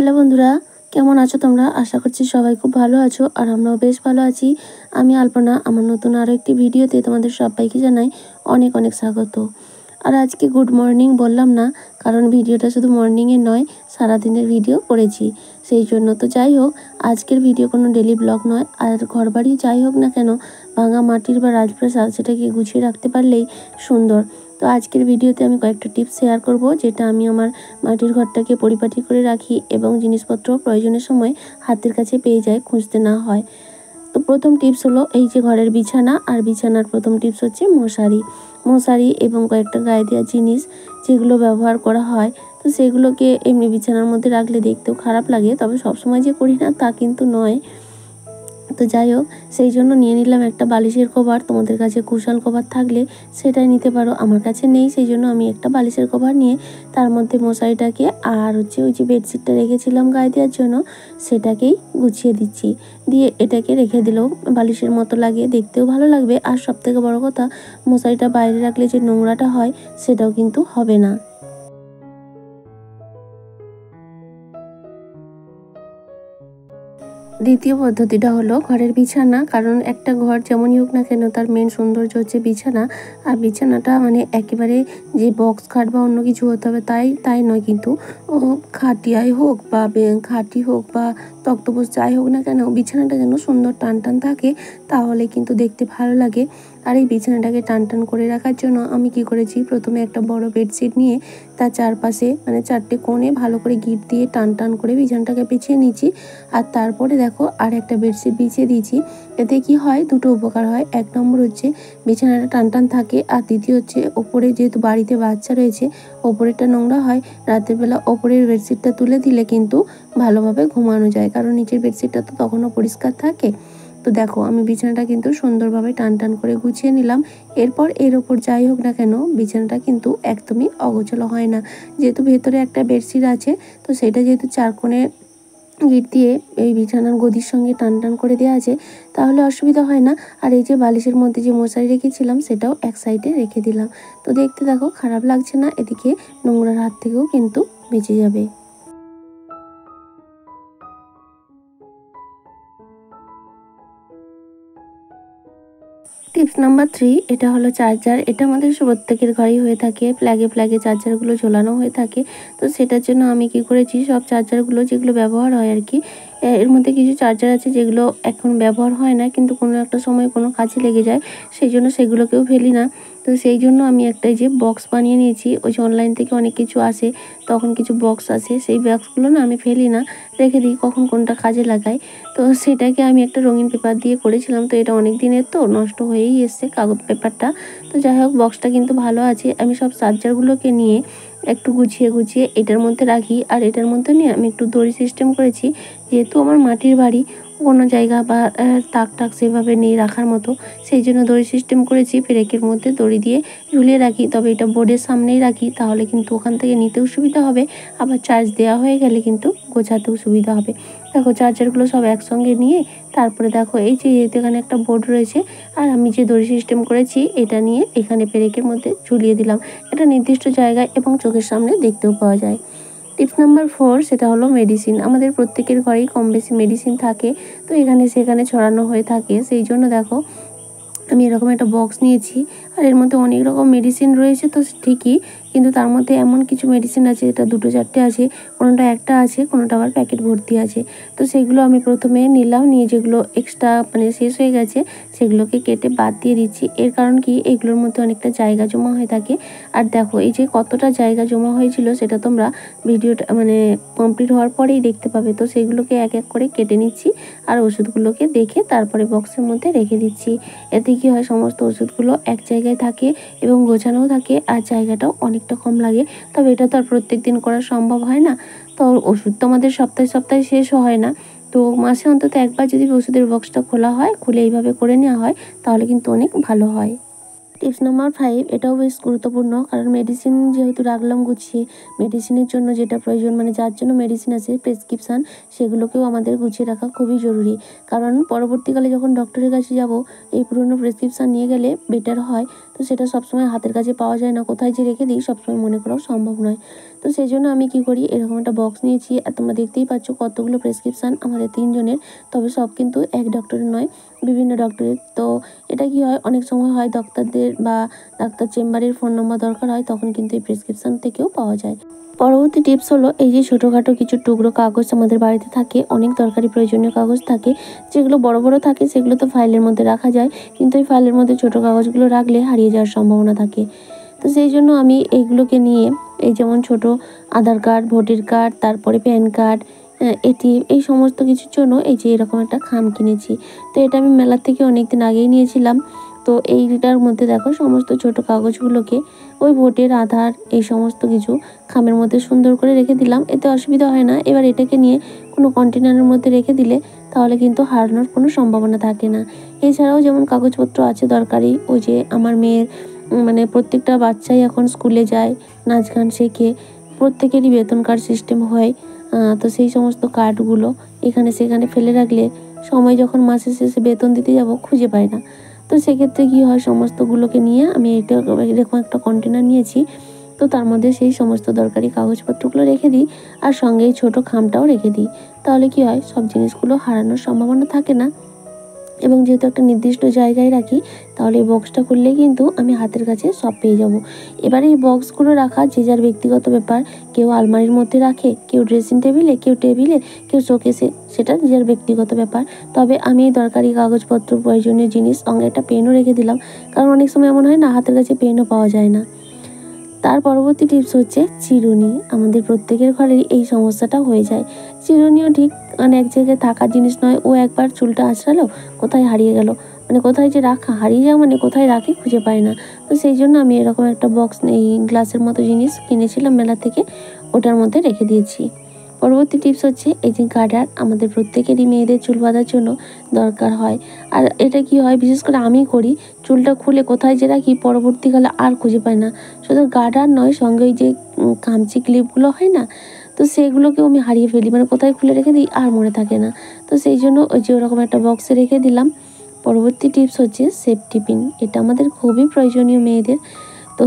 Hello বন্ধুরা, কেমন আছো তোমরা? আশা করছি সবাই খুব ভালো আছো আর আমরাও বেশ ভালো আছি। আমি আলপনা, আমার নতুন আরও একটি ভিডিওতে তোমাদের সবাইকে জানাই অনেক অনেক স্বাগত। আর আজকে গুড মর্নিং বললাম না, কারণ ভিডিওটা শুধু মর্নিংয়ে নয়, সারাদিনের ভিডিও করেছি সেই জন্য। তো যাই হোক, আজকের ভিডিও কোনো ডেলি ব্লগ নয়। আর ঘরবাড়ি যাই হোক না কেন, ভাঙা মাটির বা রাজপ্রাসাদ সেটাকে গুছিয়ে রাখতে পারলেই সুন্দর। তো আজকের ভিডিওতে আমি কয়েকটা টিপস শেয়ার করব, যেটা আমি আমার মাটির ঘরটাকে পরিপাটি করে রাখি এবং জিনিসপত্র প্রয়োজনের সময় হাতের কাছে পেয়ে যায়, খুঁজতে না হয়। তো প্রথম টিপস হলো এই যে ঘরের বিছানা, আর বিছানার প্রথম টিপস হচ্ছে মশারি এবং কয়েকটা গায়ে দেওয়া জিনিস যেগুলো ব্যবহার করা হয়। তো সেগুলোকে এমনি বিছানার মধ্যে রাখলে দেখতেও খারাপ লাগে, তবে সবসময় যে করি না তা কিন্তু নয়। তো যাই হোক, সেই জন্য নিয়ে নিলাম একটা বালিশের কভার। তোমাদের কাছে কুশন কভার থাকলে সেটাই নিতে পারো, আমার কাছে নেই, সেই জন্য আমি একটা বালিশের কভার নিয়ে তার মধ্যে মশারিটাকে আর ওই যে বেডশিটটা রেখেছিলাম গায়ে দেওয়ার জন্য সেটাকেই গুছিয়ে দিচ্ছি। দিয়ে এটাকে রেখে দিলেও বালিশের মতো লাগে, দেখতেও ভালো লাগবে। আর সবথেকে বড় কথা, মশারিটা বাইরে রাখলে যে নোংরাটা হয় সেটাও কিন্তু হবে না। দ্বিতীয় পদ্ধতিটা হলো ঘরের বিছানা, কারণ একটা ঘর যেমনই হোক না কেন তার মেন সৌন্দর্য হচ্ছে বিছানা। আর বিছানাটা মানে একেবারে যে বক্স খাট বা অন্য কিছু হতে হবে তাই নয়, কিন্তু খাটিয়াই হোক বা খাটি হোক বা তক্তপোষ যাই হোক না কেন, বিছানাটা যেন সুন্দর টান টান থাকে, তাহলে কিন্তু দেখতে ভালো লাগে। আর এই বিছানাটাকে টান টান করে রাখার জন্য আমি কি করেছি, প্রথমে একটা বড় বেডশিট নিয়ে তার চারপাশে মানে 4টে কোণে ভালো করে গিট দিয়ে টান টান করে বিছানাটাকে বিছিয়ে নিয়েছি। আর তারপরে দেখো আর একটা বেডশিট বিছিয়ে দিয়েছি। এতে কি হয়, দুটো উপকার হয়। এক নম্বর হচ্ছে বিছানাটা টান টান থাকে, আর দ্বিতীয় হচ্ছে ওপরে যেহেতু বাড়িতে বাচ্চা রয়েছে, ওপরেরটা নোংরা হয়, রাতের বেলা ওপরের বেডশিটটা তুলে দিলে কিন্তু ভালোভাবে ঘুমানো যায়, কারণ নিচের বেডশিটটা তো তখনও পরিষ্কার থাকে। তো দেখো, আমি বিছানাটা কিন্তু সুন্দরভাবে টান টান করে গুছিয়ে নিলাম। এরপর এর ওপর যাই হোক না কেন, বিছানাটা কিন্তু একদমই অগোছালো হয় না, যেহেতু ভেতরে একটা বেডশিট আছে। তো সেটা যেহেতু চার কোণে গিট দিয়ে এই বিছানার গদির সঙ্গে টান টান করে দেওয়া আছে, তাহলে অসুবিধা হয় না। আর এই যে বালিশের মধ্যে যে মশারি রেখেছিলাম সেটাও এক সাইডে রেখে দিলাম। তো দেখতে দেখো খারাপ লাগছে না, এদিকে নোংরার হাত থেকেও কিন্তু বেঁচে যাবে। টিপস নাম্বার 3, এটা হলো চার্জার। এটা আমাদের প্রত্যেকের ঘরেই হয়ে থাকে, ফ্ল্যাগে ফ্ল্যাগে চার্জারগুলো ঝোলানো হয়ে থাকে। তো সেটার জন্য আমি কি করেছি, সব চার্জারগুলো যেগুলো ব্যবহার হয় আর কি, এর মধ্যে কিছু চার্জার আছে যেগুলো এখন ব্যবহার হয় না, কিন্তু কোনো একটা সময় কোনো কাজে লেগে যায়, সেই জন্য সেগুলোকেও ফেলি না। তো সেই জন্য আমি একটা যে বক্স বানিয়ে নিয়েছি, ওই যে অনলাইন থেকে অনেক কিছু আসে, তখন কিছু বক্স আসে, সেই বক্সগুলো না আমি ফেলি না, রেখে দিই, কখন কোনটা কাজে লাগাই। তো সেটাকে আমি একটা রঙিন পেপার দিয়ে করেছিলাম, তো এটা অনেক দিনের তো নষ্ট হয়েই এসছে কাগজ পেপারটা। তো যাই হোক, বক্সটা কিন্তু ভালো আছে। আমি সব চার্জারগুলোকে নিয়ে একটু গুছিয়ে গুছিয়ে এটার মধ্যে রাখি, আর এটার মধ্যে নিয়ে আমি একটু দড়ি সিস্টেম করেছি, যেহেতু আমার মাটির বাড়ি, কোনো জায়গা বা তাক টাক সেভাবে নেই রাখার মতো, সেই জন্য দড়ি সিস্টেম করেছি। পেরেকের মধ্যে দড়ি দিয়ে ঝুলিয়ে রাখি, তবে এটা বোর্ডের সামনেই রাখি, তাহলে কিন্তু ওখান থেকে নিতেও সুবিধা হবে, আবার চার্জ দেওয়া হয়ে গেলে কিন্তু গোছাতেও সুবিধা হবে। দেখো, চার্জারগুলো সব একসঙ্গে নিয়ে তারপরে দেখো এই যে এখানে একটা বোর্ড রয়েছে, আর আমি যে দড়ি সিস্টেম করেছি এটা নিয়ে এখানে পেরেকের মধ্যে ঝুলিয়ে দিলাম। এটা নির্দিষ্ট জায়গায় এবং চোখের সামনে দেখতেও পাওয়া যায়। টিপস নাম্বার 4, সেটা হলো মেডিসিন। আমাদের প্রত্যেকের ঘরেই কম বেশি মেডিসিন থাকে, তো এখানে সেখানে ছড়ানো হয়ে থাকে, সেই জন্য দেখো আমি এরকম একটা বক্স নিয়েছি। আর এর মধ্যে অনেক রকম মেডিসিন রয়েছে তো ঠিকই, কিন্তু তার মধ্যে এমন কিছু মেডিসিন আছে যেটা 2টো 4টে আছে, কোনোটা একটা আছে, কোনোটা আবার প্যাকেট ভর্তি আছে। তো সেগুলো আমি প্রথমে নিলাম, নিয়ে যেগুলো এক্সট্রা মানে শেষ হয়ে গেছে সেগুলোকে কেটে বাদ দিয়ে দিচ্ছি। এর কারণ কি, এগুলোর মধ্যে অনেকটা জায়গা জমা হয়ে থাকে। আর দেখো এই যে কতটা জায়গা জমা হয়েছিল সেটা তোমরা ভিডিওটা মানে কমপ্লিট হওয়ার পরেই দেখতে পাবে। তো সেগুলোকে এক এক করে কেটে নিচ্ছি, আর ওষুধগুলোকে দেখে তারপরে বক্সের মধ্যে রেখে দিচ্ছি। এতে কি হয়, সমস্ত ওষুধগুলো এক জায়গায় থাকে এবং গোছানোও থাকে, আর জায়গাটাও অনেকটা কম লাগে। তবে এটা তো আর প্রত্যেক দিন করা সম্ভব হয় না, তো ওষুধ তো আমাদের সপ্তাহে সপ্তাহে শেষও হয় না। তো মাসে অন্তত একবার যদি ওষুধের বক্সটা খোলা হয়, খুলে এইভাবে করে নেওয়া হয়, তাহলে কিন্তু অনেক ভালো হয়। টিপস নাম্বার 5, এটাও বেশ গুরুত্বপূর্ণ, কারণ মেডিসিন যেহেতু রাখলাম গুছিয়ে, মেডিসিনের জন্য যেটা প্রয়োজন মানে যার জন্য মেডিসিন আছে প্রেসক্রিপশান, সেগুলোকেও আমাদের গুছিয়ে রাখা খুবই জরুরি। কারণ পরবর্তীকালে যখন ডক্টরের কাছে যাব, এই পুরনো প্রেসক্রিপশান নিয়ে গেলে বেটার হয়। তো সেটা সবসময় হাতের কাছে পাওয়া যায় না, কোথায় যে রেখে দিই সবসময় মনে করাও সম্ভব নয়। তো সেই জন্য আমি কি করি, এরকম একটা বক্স নিয়েছি। আর তোমরা দেখতেই পাচ্ছ কতগুলো প্রেসক্রিপশান আমাদের 3 জনের, তবে সব কিন্তু এক ডক্টরের নয়, বিভিন্ন ডক্টরের। তো এটা কি হয়, অনেক সময় হয় ডাক্তারদের বা ডাক্তার চেম্বারের ফোন নম্বর দরকার হয়, তখন কিন্তু এই প্রেসক্রিপশান থেকেও পাওয়া যায়। পরবর্তী টিপস হলো, এই যে ছোটোখাটো কিছু টুকরো কাগজ আমাদের বাড়িতে থাকে, অনেক দরকারি প্রয়োজনীয় কাগজ থাকে, যেগুলো বড় বড় থাকে সেগুলো তো ফাইলের মধ্যে রাখা যায়, কিন্তু এই ফাইলের মধ্যে ছোটো কাগজগুলো রাখলে হারিয়ে যাওয়ার সম্ভাবনা থাকে। তো সেই জন্য আমি এইগুলোকে নিয়ে, এই যেমন ছোট আধার কার্ড, ভোটার কার্ড, তারপরে প্যান কার্ড, এটিএম, এই সমস্ত কিছুর জন্য এই যে এরকম একটা খাম কিনেছি। তো এটা আমি মেলার থেকে অনেক দিন আগেই নিয়েছিলাম। তো এইটার মধ্যে দেখো সমস্ত ছোট কাগজগুলোকে, ওই ভোটের, আধার, এই সমস্ত কিছু খামের মধ্যে সুন্দর করে রেখে দিলাম, এতে অসুবিধা হয় না। এবার এটাকে নিয়ে কোনো কন্টেনারের মধ্যে রেখে দিলে তাহলে কিন্তু হারানোর কোনো সম্ভাবনা থাকে না। এছাড়াও যেমন কাগজপত্র আছে দরকারি, ওই যে আমার মেয়ের মানে প্রত্যেকটা বাচ্চাই এখন স্কুলে যায়, নাচ গান শেখে, প্রত্যেকেরই বেতন কার্ড সিস্টেম হয়। তো সেই সমস্ত কার্ডগুলো এখানে সেখানে ফেলে রাখলে সময় যখন মাসের শেষে বেতন দিতে যাব খুঁজে পাই না। তো সেক্ষেত্রে কী হয়, সমস্তগুলোকে নিয়ে আমি এটা এরকম একটা কন্টেনার নিয়েছি। তো তার মধ্যে সেই সমস্ত দরকারি কাগজপত্রগুলো রেখে দিই, আর সঙ্গে এই ছোটো খামটাও রেখে দিই। তাহলে কী হয়, সব জিনিসগুলো হারানোর সম্ভাবনা থাকে না। এবং যেহেতু একটা নির্দিষ্ট জায়গায় রাখি, তাহলে এই বক্সটা খুললেই কিন্তু আমি হাতের কাছে সব পেয়ে যাব। এবারে এই বক্সগুলো রাখা যে যার ব্যক্তিগত ব্যাপার, কেউ আলমারির মধ্যে রাখে, কেউ ড্রেসিং টেবিলে, কেউ টেবিলে, কেউ শোকেসে, সেটা নিজের ব্যক্তিগত ব্যাপার। তবে আমি এই দরকারি কাগজপত্র, প্রয়োজনীয় জিনিস, সঙ্গে একটা পেনও রেখে দিলাম, কারণ অনেক সময় এমন হয় না হাতের কাছে পেনও পাওয়া যায় না। তার পরবর্তী টিপস হচ্ছে চিরুনি। আমাদের প্রত্যেকের ঘরেই এই সমস্যাটা হয়ে যায়। চিরুনিও ঠিক মানে এক জায়গায় থাকার জিনিস নয়, ও একবার চুলটা আঁচড়ালো, কোথায় হারিয়ে গেল, মানে কোথায় যে রাখা, হারিয়ে যাওয়া মানে কোথায় রাখি খুঁজে পাই না। তো সেই জন্য আমি এরকম একটা বক্স, এই গ্লাসের মতো জিনিস কিনেছিলাম মেলা থেকে, ওটার মধ্যে রেখে দিয়েছি। পরবর্তী টিপস হচ্ছে, এই যে গার্ডার আমাদের প্রত্যেকেরই মেয়েদের চুল বাঁধার জন্য দরকার হয়। আর এটা কি হয়, বিশেষ করে আমি করি, চুলটা খুলে কোথায় যে রাখি পরবর্তীকালে আর খুঁজে পাই না। শুধু গার্ডার নয়, সঙ্গে ওই যে কামচি ক্লিপগুলো হয় না, তো সেগুলোকেও আমি হারিয়ে ফেলি, মানে কোথায় খুলে রেখে দিই আর মনে থাকে না। তো সেই জন্য ওই যে ওরকম একটা বক্সে রেখে দিলাম। পরবর্তী টিপস হচ্ছে সেফটি পিন। এটা আমাদের খুবই প্রয়োজনীয় মেয়েদের। তো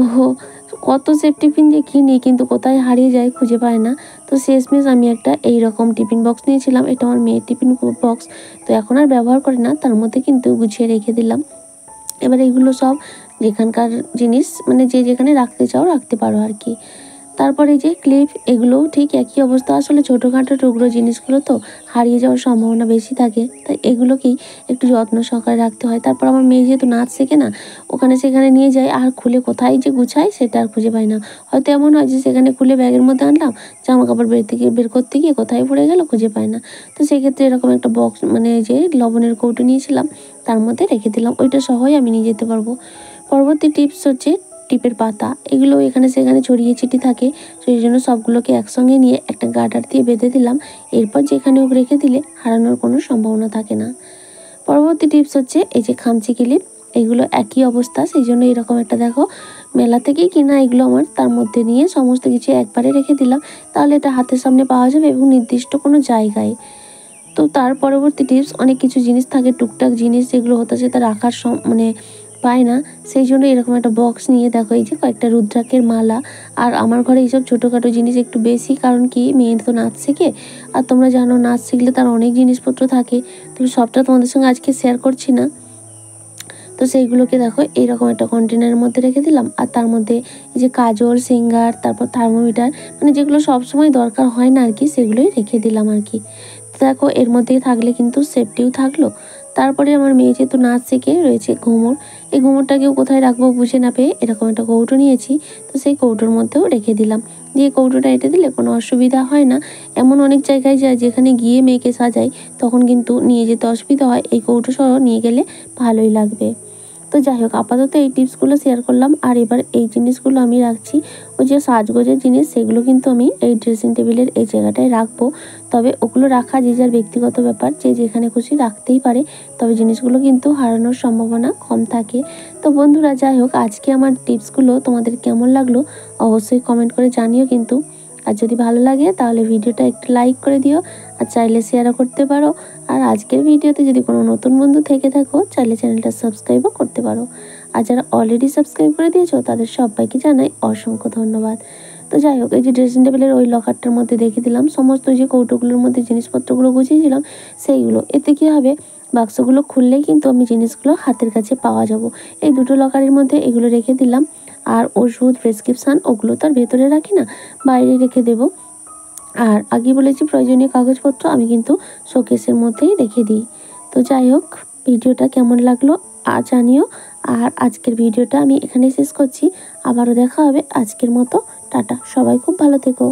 কত সেফটি পিন যে কিনি, কিন্তু কোথায় হারিয়ে যায় খুঁজে পায় না। তো শেষমেশ আমি একটা এই রকম টিফিন বক্স নিয়েছিলাম, এটা আমার মেয়ের টিফিন বক্স। তো এখন আর ব্যবহার করি না, তার মধ্যে কিন্তু গুছিয়ে রেখে দিলাম। এবার এগুলো সব যেখানকার জিনিস, মানে যে যেখানে রাখতে চাও রাখতে পারো আর কি। তারপরে যে ক্লিপ, এগুলোও ঠিক একই অবস্থা। আসলে ছোটোখাটো টুকরো জিনিসগুলো তো হারিয়ে যাওয়ার সম্ভাবনা বেশি থাকে, তাই এগুলোকেই একটু যত্ন সহকারে রাখতে হয়। তারপর আমার মেয়ে যেহেতু নাচ শেখে না, ওখানে সেখানে নিয়ে যায়, আর খুলে কোথায় যে গুছাই সেটা আর খুঁজে পাই না। হয়তো এমন হয় যে সেখানে খুলে ব্যাগের মধ্যে আনলাম, জামা কাপড় বের করতে গিয়ে কোথায় পড়ে গেল খুঁজে পাই না। তো সেক্ষেত্রে এরকম একটা বক্স, মানে যে লবণের কৌটো নিয়েছিলাম, তার মধ্যে রেখে দিলাম, ওইটা সহই আমি নিয়ে যেতে পারবো। পরবর্তী টিপস হচ্ছে টিপের পাতা। এগুলো এখানে সেখানে ছড়িয়ে ছিটিয়ে থাকে, সেই জন্য সবগুলোকে একসঙ্গে নিয়ে একটা গার্ডার দিয়ে বেঁধে দিলাম। এরপর যেখানে হোক রেখে দিলে হারানোর কোনো সম্ভাবনা থাকে না। পরবর্তী টিপস হচ্ছে এই যে খামচি ক্লিপ, এগুলো একই অবস্থা, সেই জন্য এরকম একটা দেখো মেলা থেকেই কিনা এগুলো আমার, তার মধ্যে নিয়ে সমস্ত কিছু একবারে রেখে দিলাম, তাহলে এটা হাতের সামনে পাওয়া যাবে এবং নির্দিষ্ট কোনো জায়গায়। তো তার পরবর্তী টিপস, অনেক কিছু জিনিস থাকে, টুকটাক জিনিস যেগুলো হতে সেটা রাখার মানে পায় না, সেই জন্য এরকম একটা বক্স নিয়ে দেখো এই যে কয়েকটা রুদ্রাক্ষের মালা। আর আমার ঘরে এইসব ছোটোখাটো জিনিস একটু বেশি, কারণ কি মেয়ের তো নাচ শেখে, আর তোমরা জানো নাচ শিখলে তার অনেক জিনিসপত্র থাকে, তো সবটা তোমাদের সঙ্গে আজকে শেয়ার করছি না। তো সেইগুলোকে দেখো এইরকম একটা কন্টেনারের মধ্যে রেখে দিলাম, আর তার মধ্যে এই যে কাজল, সিঙ্গার, তারপর থার্মোমিটার, মানে যেগুলো সবসময় দরকার হয় না আর কি, সেগুলোই রেখে দিলাম আর কি। দেখো এর মধ্যেই থাকলে কিন্তু সেফটিও থাকলো। তারপরে আমার মেয়ে যেহেতু নাচ শিখে, রয়েছে ঘুমুর, এই ঘুমুরটাকেও কোথায় রাখবো বুঝে না পেয়ে এরকম একটা কৌটো নিয়েছি, তো সেই কৌটোর মধ্যেও রেখে দিলাম। দিয়ে কৌটোটা এঁটে দিলে কোনো অসুবিধা হয় না। এমন অনেক জায়গায় যায় যেখানে গিয়ে মেয়েকে সাজাই, তখন কিন্তু নিয়ে যেতে অসুবিধা হয়, এই কৌটো সহ নিয়ে গেলে ভালোই লাগবে। তো যাই হোক, আপাতত এই টিপসগুলো শেয়ার করলাম। আর এবার এই জিনিসগুলো আমি রাখছি, ওই যে সাজগোজের জিনিস, সেগুলো কিন্তু আমি এই ড্রেসিং টেবিলের এই জায়গাটায় রাখবো। তবে ওগুলো রাখা যে যার ব্যক্তিগত ব্যাপার, যে যেখানে খুশি রাখতেই পারে, তবে জিনিসগুলো কিন্তু হারানোর সম্ভাবনা কম থাকে। তো বন্ধুরা, যাই হোক, আজকে আমার টিপসগুলো তোমাদের কেমন লাগলো অবশ্যই কমেন্ট করে জানিও কিন্তু। আর যদি ভালো লাগে তাহলে ভিডিওটা একটু লাইক করে দিও, আর চাইলে শেয়ারও করতে পারো। আর আজকের ভিডিওতে যদি কোনো নতুন বন্ধু থেকে থাকো, চাইলে চ্যানেলটা সাবস্ক্রাইবও করতে পারো। আর যারা অলরেডি সাবস্ক্রাইব করে দিয়েছো তাদের সবাইকে জানাই অসংখ্য ধন্যবাদ। তো যাই হোক, এই যে ড্রেসিং টেবিলের ওই লকারটার মধ্যে রেখে দিলাম সমস্ত যে কৌটোগুলোর মধ্যে জিনিসপত্রগুলো গুছিয়েছিলাম সেইগুলো। এতে কী হবে, বাক্সগুলো খুললেই কিন্তু আমি জিনিসগুলো হাতের কাছে পাওয়া যাব। এই দুটো লকারের মধ্যে এগুলো রেখে দিলাম। আর ওষুধ, প্রেসক্রিপশান ওগুলো তো আর ভেতরে রাখি না, বাইরে রেখে দেবো। আর আগে বলেছি প্রয়োজনীয় কাগজপত্র আমি কিন্তু শোকেসের মধ্যেই রেখে দিই। তো যাই হোক, ভিডিওটা কেমন লাগলো জানিও। আর আজকের ভিডিওটা আমি এখানেই শেষ করছি। আবারও দেখা হবে, আজকের মতো টাটা। সবাই খুব ভালো থেকো।